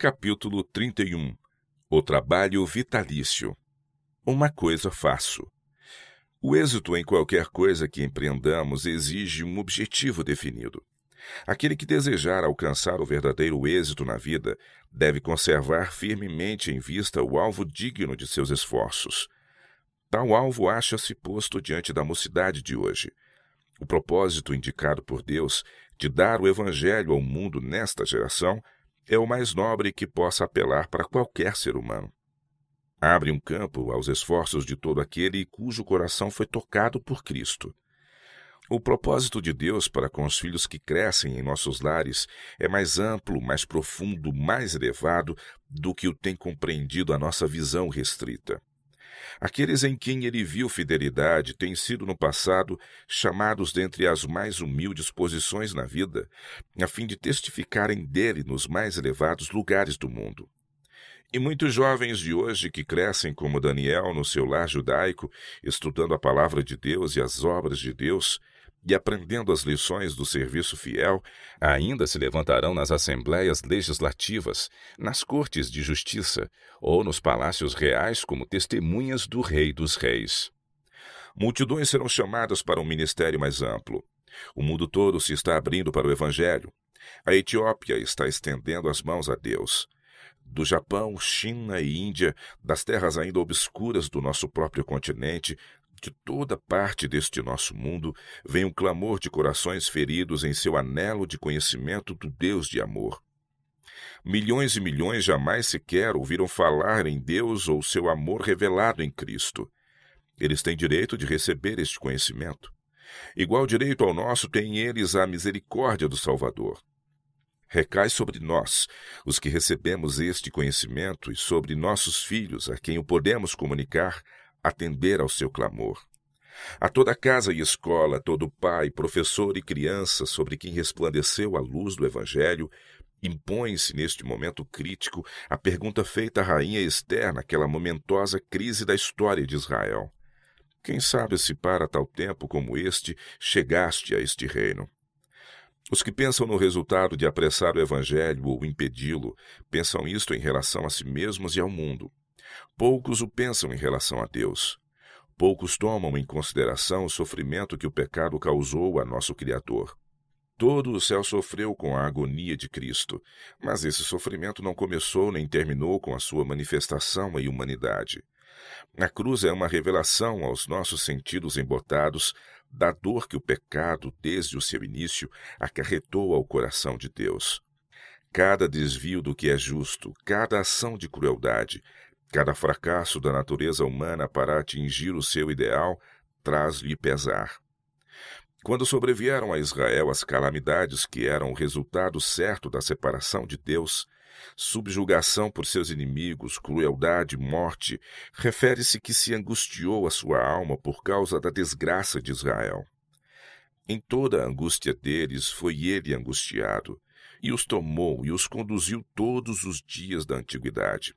Capítulo 31. O trabalho vitalício. Uma coisa faço. O êxito em qualquer coisa que empreendamos exige um objetivo definido. Aquele que desejar alcançar o verdadeiro êxito na vida deve conservar firmemente em vista o alvo digno de seus esforços. Tal alvo acha-se posto diante da mocidade de hoje. O propósito indicado por Deus de dar o Evangelho ao mundo nesta geração é o mais nobre que possa apelar para qualquer ser humano. Abre um campo aos esforços de todo aquele cujo coração foi tocado por Cristo. O propósito de Deus para com os filhos que crescem em nossos lares é mais amplo, mais profundo, mais elevado do que o tem compreendido a nossa visão restrita. Aqueles em quem ele viu fidelidade têm sido no passado chamados dentre as mais humildes posições na vida, a fim de testificarem dele nos mais elevados lugares do mundo. E muitos jovens de hoje que crescem como Daniel no seu lar judaico, estudando a palavra de Deus e as obras de Deus, e aprendendo as lições do serviço fiel, ainda se levantarão nas assembleias legislativas, nas cortes de justiça ou nos palácios reais como testemunhas do Rei dos Reis. Multidões serão chamadas para um ministério mais amplo. O mundo todo se está abrindo para o Evangelho. A Etiópia está estendendo as mãos a Deus. Do Japão, China e Índia, das terras ainda obscuras do nosso próprio continente, de toda parte deste nosso mundo, vem um clamor de corações feridos em seu anelo de conhecimento do Deus de amor. Milhões e milhões jamais sequer ouviram falar em Deus ou seu amor revelado em Cristo. Eles têm direito de receber este conhecimento. Igual direito ao nosso têm eles a misericórdia do Salvador. Recai sobre nós, os que recebemos este conhecimento, e sobre nossos filhos, a quem o podemos comunicar, atender ao seu clamor. A toda casa e escola, todo pai, professor e criança sobre quem resplandeceu a luz do Evangelho, impõe-se neste momento crítico a pergunta feita à rainha Ester naquela momentosa crise da história de Israel. Quem sabe se para tal tempo como este chegaste a este reino? Os que pensam no resultado de apressar o Evangelho ou impedi-lo, pensam isto em relação a si mesmos e ao mundo. Poucos o pensam em relação a Deus. Poucos tomam em consideração o sofrimento que o pecado causou a nosso Criador. Todo o céu sofreu com a agonia de Cristo, mas esse sofrimento não começou nem terminou com a sua manifestação em humanidade. A cruz é uma revelação aos nossos sentidos embotados da dor que o pecado, desde o seu início, acarretou ao coração de Deus. Cada desvio do que é justo, cada ação de crueldade, cada fracasso da natureza humana para atingir o seu ideal, traz-lhe pesar. Quando sobrevieram a Israel as calamidades que eram o resultado certo da separação de Deus, subjugação por seus inimigos, crueldade, morte, refere-se que se angustiou a sua alma por causa da desgraça de Israel. Em toda a angústia deles foi ele angustiado, e os tomou e os conduziu todos os dias da antiguidade.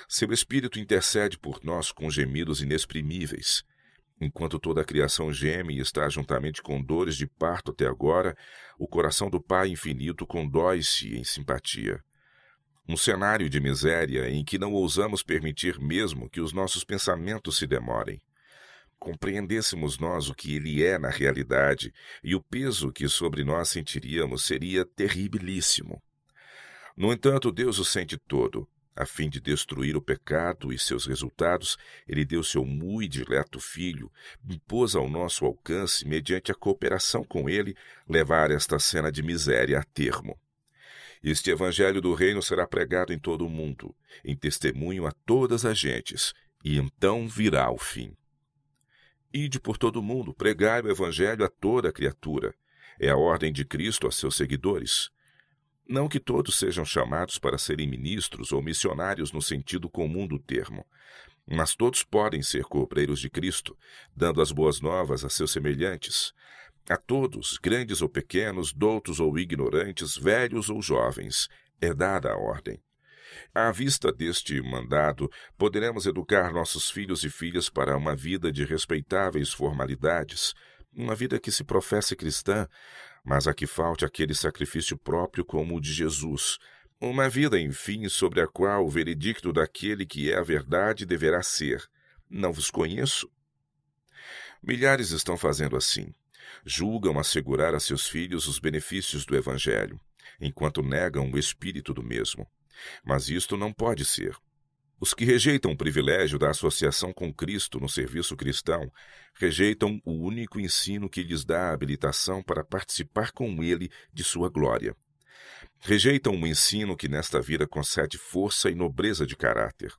Seu Espírito intercede por nós com gemidos inexprimíveis. Enquanto toda a criação geme e está juntamente com dores de parto até agora, o coração do Pai infinito condói-se em simpatia. Um cenário de miséria em que não ousamos permitir mesmo que os nossos pensamentos se demorem. Compreendêssemos nós o que ele é na realidade, e o peso que sobre nós sentiríamos seria terribilíssimo. No entanto, Deus o sente todo. A fim de destruir o pecado e seus resultados, ele deu seu muito dileto Filho, impôs ao nosso alcance, mediante a cooperação com ele, levar esta cena de miséria a termo. Este Evangelho do Reino será pregado em todo o mundo, em testemunho a todas as gentes, e então virá o fim. Ide por todo o mundo, pregai o Evangelho a toda criatura. É a ordem de Cristo a seus seguidores. Não que todos sejam chamados para serem ministros ou missionários no sentido comum do termo, mas todos podem ser cobreiros de Cristo, dando as boas novas a seus semelhantes. A todos, grandes ou pequenos, doutos ou ignorantes, velhos ou jovens, é dada a ordem. À vista deste mandado, poderemos educar nossos filhos e filhas para uma vida de respeitáveis formalidades, uma vida que se professe cristã, mas a que falte aquele sacrifício próprio como o de Jesus, Uma vida, enfim, sobre a qual o veredicto daquele que é a verdade deverá ser: não vos conheço. Milhares estão fazendo assim. Julgam assegurar a seus filhos os benefícios do Evangelho, enquanto negam o espírito do mesmo. Mas isto não pode ser. Os que rejeitam o privilégio da associação com Cristo no serviço cristão, rejeitam o único ensino que lhes dá a habilitação para participar com Ele de sua glória. Rejeitam o ensino que nesta vida concede força e nobreza de caráter.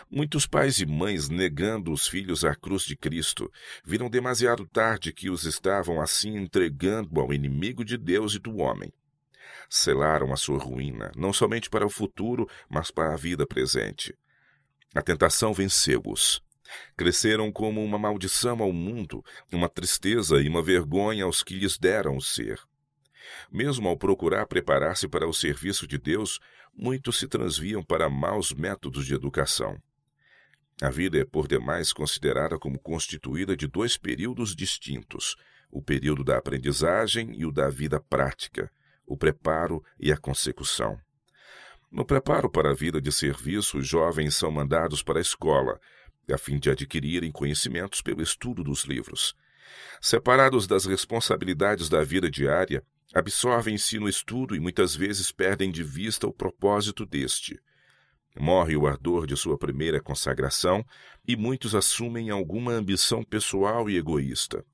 Muitos pais e mães, negando os filhos à cruz de Cristo, viram demasiado tarde que os estavam assim entregando ao inimigo de Deus e do homem. Selaram a sua ruína, não somente para o futuro, mas para a vida presente. A tentação venceu-os. Cresceram como uma maldição ao mundo, uma tristeza e uma vergonha aos que lhes deram o ser. Mesmo ao procurar preparar-se para o serviço de Deus, muitos se transviam para maus métodos de educação. A vida é por demais considerada como constituída de dois períodos distintos: o período da aprendizagem e o da vida prática, o preparo e a consecução. No preparo para a vida de serviço, os jovens são mandados para a escola, a fim de adquirirem conhecimentos pelo estudo dos livros. Separados das responsabilidades da vida diária, absorvem-se no estudo e muitas vezes perdem de vista o propósito deste. Morre o ardor de sua primeira consagração e muitos assumem alguma ambição pessoal e egoísta.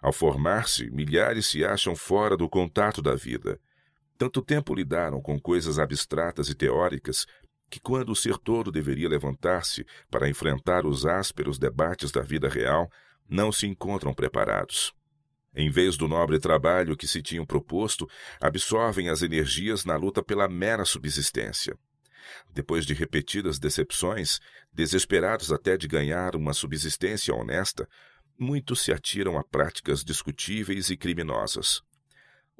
Ao formar-se, milhares se acham fora do contato da vida. Tanto tempo lidaram com coisas abstratas e teóricas que, quando o ser todo deveria levantar-se para enfrentar os ásperos debates da vida real, não se encontram preparados. Em vez do nobre trabalho que se tinham proposto, absorvem as energias na luta pela mera subsistência. Depois de repetidas decepções, desesperados até de ganhar uma subsistência honesta, muitos se atiram a práticas discutíveis e criminosas.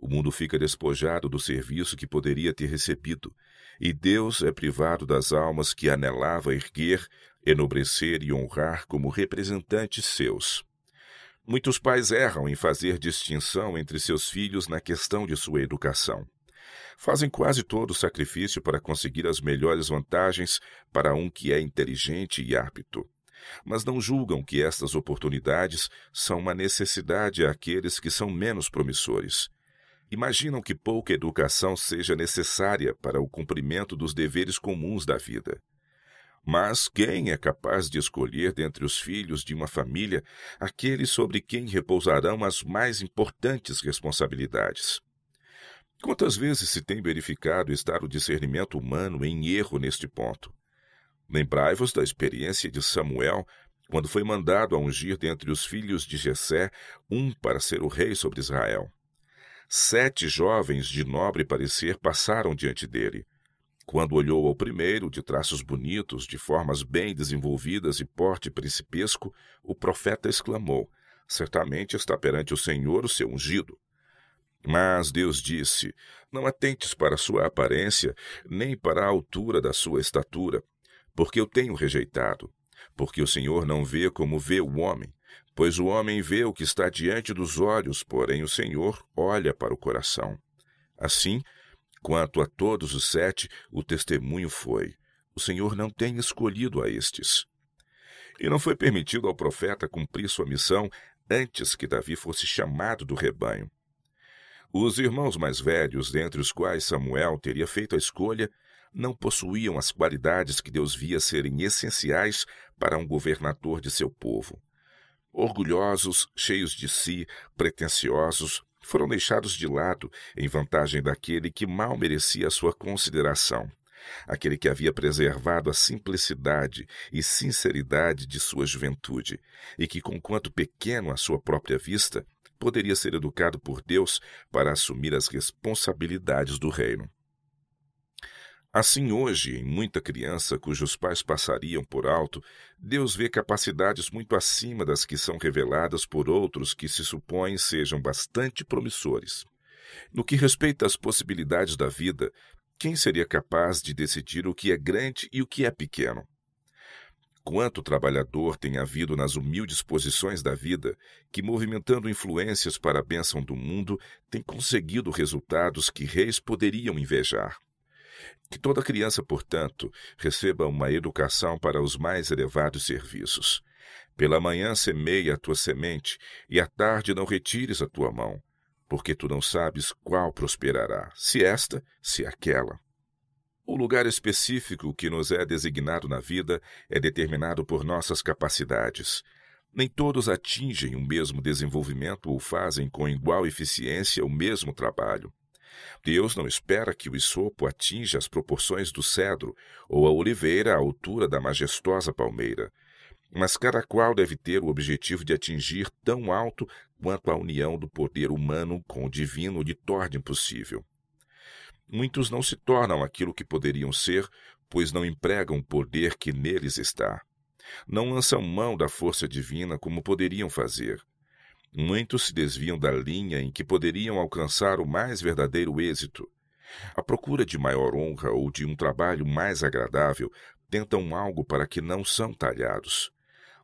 O mundo fica despojado do serviço que poderia ter recebido, e Deus é privado das almas que anelava erguer, enobrecer e honrar como representantes seus. Muitos pais erram em fazer distinção entre seus filhos na questão de sua educação. Fazem quase todo o sacrifício para conseguir as melhores vantagens para um que é inteligente e apto. Mas não julgam que estas oportunidades são uma necessidade àqueles que são menos promissores. Imaginam que pouca educação seja necessária para o cumprimento dos deveres comuns da vida. Mas quem é capaz de escolher dentre os filhos de uma família aqueles sobre quem repousarão as mais importantes responsabilidades? Quantas vezes se tem verificado estar o discernimento humano em erro neste ponto? Lembrai-vos da experiência de Samuel, quando foi mandado a ungir dentre os filhos de Jessé um para ser o rei sobre Israel. 7 jovens de nobre parecer passaram diante dele. Quando olhou ao primeiro, de traços bonitos, de formas bem desenvolvidas e porte principesco, o profeta exclamou: certamente está perante o Senhor o seu ungido. Mas Deus disse: não atentes para sua aparência, nem para a altura da sua estatura, porque eu tenho rejeitado. Porque o Senhor não vê como vê o homem, pois o homem vê o que está diante dos olhos, porém o Senhor olha para o coração. Assim, quanto a todos os 7, o testemunho foi: o Senhor não tem escolhido a estes. E não foi permitido ao profeta cumprir sua missão antes que Davi fosse chamado do rebanho. Os irmãos mais velhos, dentre os quais Samuel teria feito a escolha, não possuíam as qualidades que Deus via serem essenciais para um governador de seu povo. Orgulhosos, cheios de si, pretensiosos, foram deixados de lado em vantagem daquele que mal merecia a sua consideração, aquele que havia preservado a simplicidade e sinceridade de sua juventude, e que, conquanto pequeno à sua própria vista, poderia ser educado por Deus para assumir as responsabilidades do reino. Assim, hoje, em muita criança cujos pais passariam por alto, Deus vê capacidades muito acima das que são reveladas por outros que se supõem sejam bastante promissores. No que respeita às possibilidades da vida, quem seria capaz de decidir o que é grande e o que é pequeno? Quanto trabalhador tem havido nas humildes posições da vida, que, movimentando influências para a bênção do mundo, tem conseguido resultados que reis poderiam invejar. Que toda criança, portanto, receba uma educação para os mais elevados serviços. Pela manhã semeia a tua semente, e à tarde não retires a tua mão, porque tu não sabes qual prosperará, se esta, se aquela. O lugar específico que nos é designado na vida é determinado por nossas capacidades. Nem todos atingem o mesmo desenvolvimento ou fazem com igual eficiência o mesmo trabalho. Deus não espera que o isopo atinja as proporções do cedro ou a oliveira à altura da majestosa palmeira, mas cada qual deve ter o objetivo de atingir tão alto quanto a união do poder humano com o divino lhe torne possível. Muitos não se tornam aquilo que poderiam ser, pois não empregam o poder que neles está. Não lançam mão da força divina como poderiam fazer. Muitos se desviam da linha em que poderiam alcançar o mais verdadeiro êxito. À procura de maior honra ou de um trabalho mais agradável, tentam algo para que não são talhados.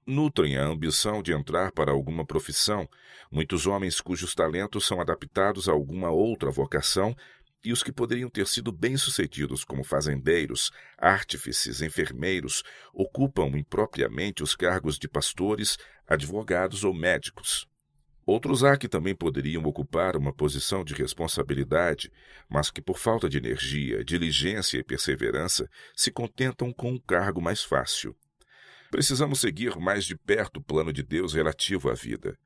Nutrem a ambição de entrar para alguma profissão, muitos homens cujos talentos são adaptados a alguma outra vocação, e os que poderiam ter sido bem-sucedidos como fazendeiros, artífices, enfermeiros, ocupam impropriamente os cargos de pastores, advogados ou médicos. Outros há que também poderiam ocupar uma posição de responsabilidade, mas que por falta de energia, diligência e perseverança se contentam com um cargo mais fácil. Precisamos seguir mais de perto o plano de Deus relativo à vida,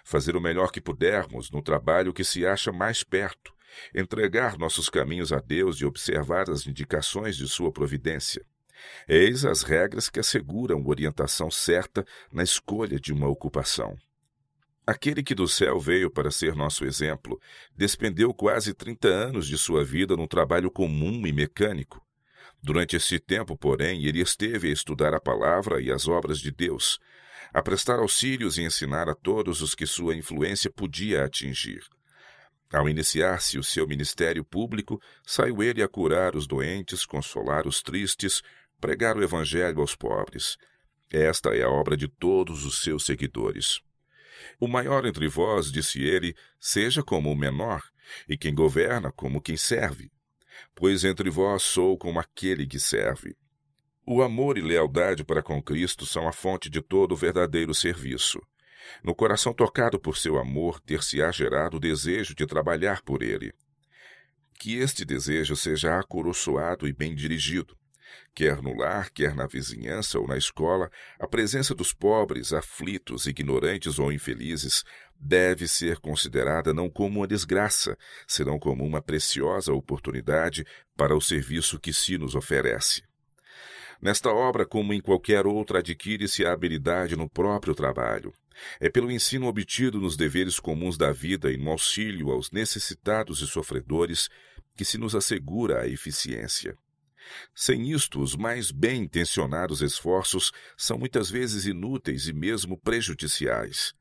fazer o melhor que pudermos no trabalho que se acha mais perto, entregar nossos caminhos a Deus e observar as indicações de sua providência. Eis as regras que asseguram orientação certa na escolha de uma ocupação. Aquele que do céu veio para ser nosso exemplo, despendeu quase 30 anos de sua vida num trabalho comum e mecânico. Durante esse tempo, porém, ele esteve a estudar a palavra e as obras de Deus, a prestar auxílios e ensinar a todos os que sua influência podia atingir. Ao iniciar-se o seu ministério público, saiu ele a curar os doentes, consolar os tristes, pregar o evangelho aos pobres. Esta é a obra de todos os seus seguidores. O maior entre vós, disse ele, seja como o menor, e quem governa como quem serve. Pois entre vós sou como aquele que serve. O amor e lealdade para com Cristo são a fonte de todo o verdadeiro serviço. No coração tocado por seu amor, ter-se-á gerado o desejo de trabalhar por ele. Que este desejo seja acoroçoado e bem dirigido. Quer no lar, quer na vizinhança ou na escola, a presença dos pobres, aflitos, ignorantes ou infelizes deve ser considerada não como uma desgraça, senão como uma preciosa oportunidade para o serviço que se nos oferece. Nesta obra, como em qualquer outra, adquire-se a habilidade no próprio trabalho. É pelo ensino obtido nos deveres comuns da vida e no auxílio aos necessitados e sofredores que se nos assegura a eficiência. Sem isto, os mais bem-intencionados esforços são muitas vezes inúteis e mesmo prejudiciais.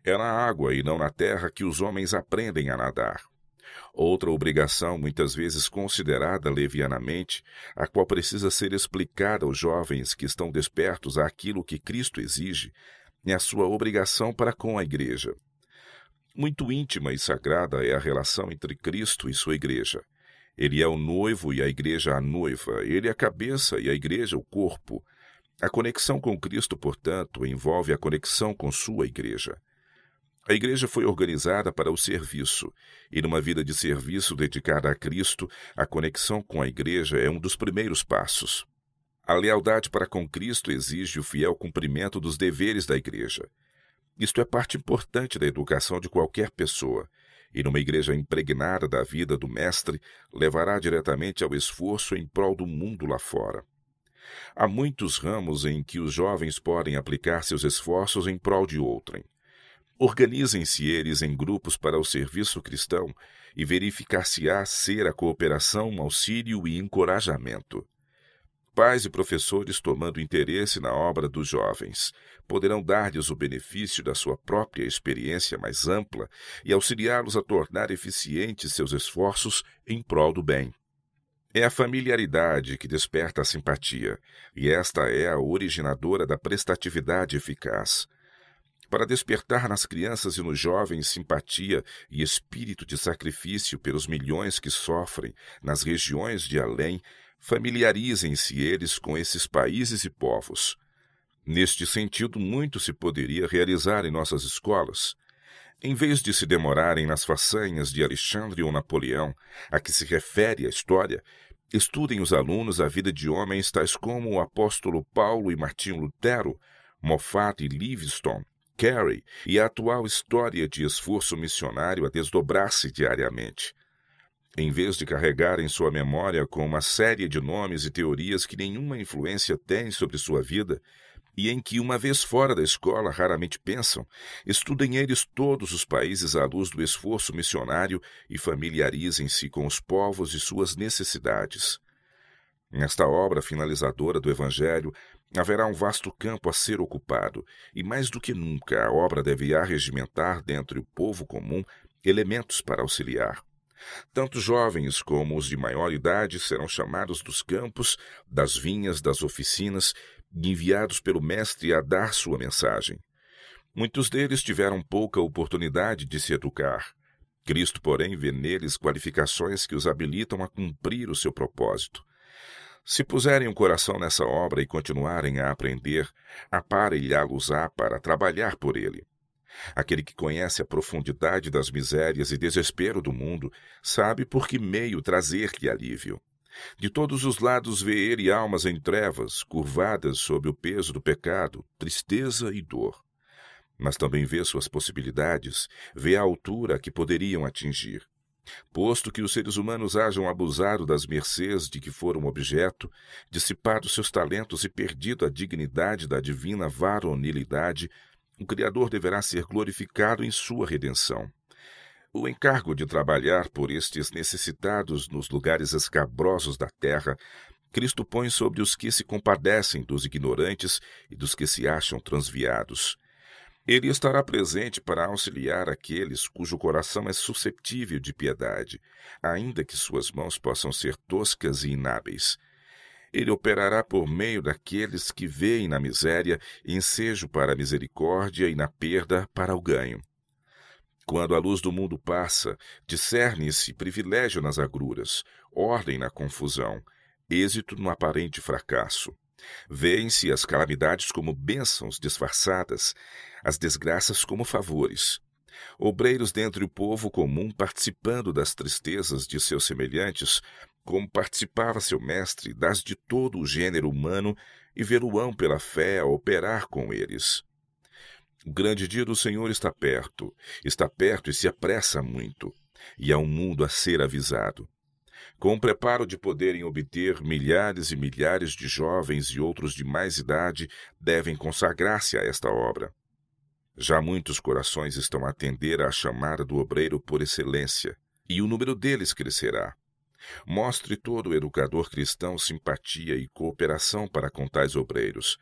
É na água e não na terra que os homens aprendem a nadar. Outra obrigação, muitas vezes considerada levianamente, a qual precisa ser explicada aos jovens que estão despertos àquilo que Cristo exige, é a sua obrigação para com a Igreja. Muito íntima e sagrada é a relação entre Cristo e sua Igreja. Ele é o noivo e a Igreja a noiva, ele é a cabeça e a Igreja o corpo. A conexão com Cristo, portanto, envolve a conexão com sua Igreja. A Igreja foi organizada para o serviço, e numa vida de serviço dedicada a Cristo, a conexão com a Igreja é um dos primeiros passos. A lealdade para com Cristo exige o fiel cumprimento dos deveres da Igreja. Isto é parte importante da educação de qualquer pessoa, e numa igreja impregnada da vida do Mestre, levará diretamente ao esforço em prol do mundo lá fora. Há muitos ramos em que os jovens podem aplicar seus esforços em prol de outrem. Organizem-se eles em grupos para o serviço cristão e verificar-se-á ser a cooperação, auxílio e encorajamento. Pais e professores, tomando interesse na obra dos jovens, poderão dar-lhes o benefício da sua própria experiência mais ampla e auxiliá-los a tornar eficientes seus esforços em prol do bem. É a familiaridade que desperta a simpatia, e esta é a originadora da prestatividade eficaz. para despertar nas crianças e nos jovens simpatia e espírito de sacrifício pelos milhões que sofrem nas regiões de além, familiarizem-se eles com esses países e povos. Neste sentido, muito se poderia realizar em nossas escolas. Em vez de se demorarem nas façanhas de Alexandre ou Napoleão, a que se refere a história, estudem os alunos a vida de homens tais como o apóstolo Paulo e Martinho Lutero, Moffat e Livingstone, Carey e a atual história de esforço missionário a desdobrar-se diariamente. Em vez de carregar em sua memória com uma série de nomes e teorias que nenhuma influência têm sobre sua vida, e em que, uma vez fora da escola, raramente pensam, estudem eles todos os países à luz do esforço missionário e familiarizem-se com os povos e suas necessidades. Nesta obra finalizadora do Evangelho, haverá um vasto campo a ser ocupado, e mais do que nunca a obra deverá regimentar dentre o povo comum elementos para auxiliar. Tanto jovens como os de maior idade serão chamados dos campos, das vinhas, das oficinas, e enviados pelo Mestre a dar sua mensagem. Muitos deles tiveram pouca oportunidade de se educar. Cristo, porém, vê neles qualificações que os habilitam a cumprir o seu propósito. Se puserem o coração nessa obra e continuarem a aprender, aparelhá-los-á para trabalhar por ele. Aquele que conhece a profundidade das misérias e desespero do mundo, sabe por que meio trazer-lhe alívio. De todos os lados vê ele almas em trevas, curvadas sob o peso do pecado, tristeza e dor. Mas também vê suas possibilidades, vê a altura a que poderiam atingir. Posto que os seres humanos hajam abusado das mercês de que foram objeto, dissipado seus talentos e perdido a dignidade da divina varonilidade, o Criador deverá ser glorificado em sua redenção. O encargo de trabalhar por estes necessitados nos lugares escabrosos da terra, Cristo põe sobre os que se compadecem dos ignorantes e dos que se acham transviados. Ele estará presente para auxiliar aqueles cujo coração é suscetível de piedade, ainda que suas mãos possam ser toscas e inábeis. Ele operará por meio daqueles que veem na miséria ensejo para a misericórdia e na perda para o ganho. Quando a luz do mundo passa, discerne-se privilégio nas agruras, ordem na confusão, êxito no aparente fracasso. Vêem-se as calamidades como bênçãos disfarçadas, as desgraças como favores. Obreiros dentre o povo comum participando das tristezas de seus semelhantes, como participava seu mestre das de todo o gênero humano, e vê-lo-ão pela fé a operar com eles. O grande dia do Senhor está perto e se apressa muito, e há um mundo a ser avisado. Com o preparo de poderem obter, milhares e milhares de jovens e outros de mais idade devem consagrar-se a esta obra. Já muitos corações estão a atender à chamada do obreiro por excelência, e o número deles crescerá. Mostre todo educador cristão simpatia e cooperação para com tais obreiros.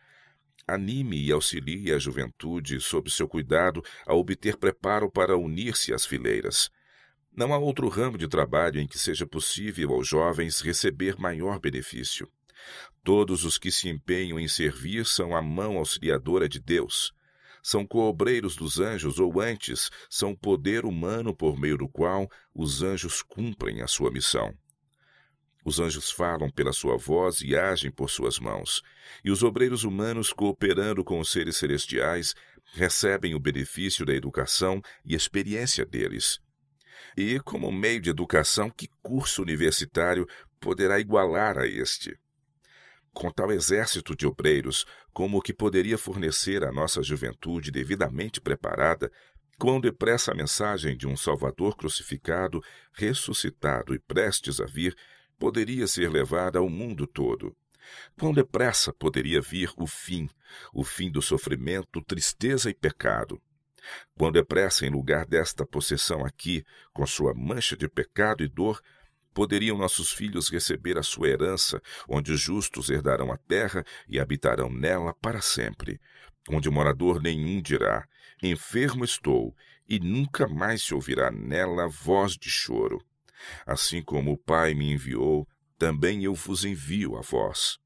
Anime e auxilie a juventude, sob seu cuidado, a obter preparo para unir-se às fileiras. Não há outro ramo de trabalho em que seja possível aos jovens receber maior benefício. Todos os que se empenham em servir são a mão auxiliadora de Deus. São coobreiros dos anjos, ou antes, são o poder humano por meio do qual os anjos cumprem a sua missão. Os anjos falam pela sua voz e agem por suas mãos, e os obreiros humanos, cooperando com os seres celestiais, recebem o benefício da educação e experiência deles. E, como meio de educação, que curso universitário poderá igualar a este? Com tal exército de obreiros, como o que poderia fornecer à nossa juventude devidamente preparada, quão depressa a mensagem de um Salvador crucificado, ressuscitado e prestes a vir, poderia ser levada ao mundo todo. Quão depressa poderia vir o fim do sofrimento, tristeza e pecado. Quão depressa, em lugar desta possessão aqui, com sua mancha de pecado e dor, poderiam nossos filhos receber a sua herança, onde os justos herdarão a terra e habitarão nela para sempre, onde morador nenhum dirá, enfermo estou, e nunca mais se ouvirá nela voz de choro. Assim como o Pai me enviou, também eu vos envio a vós.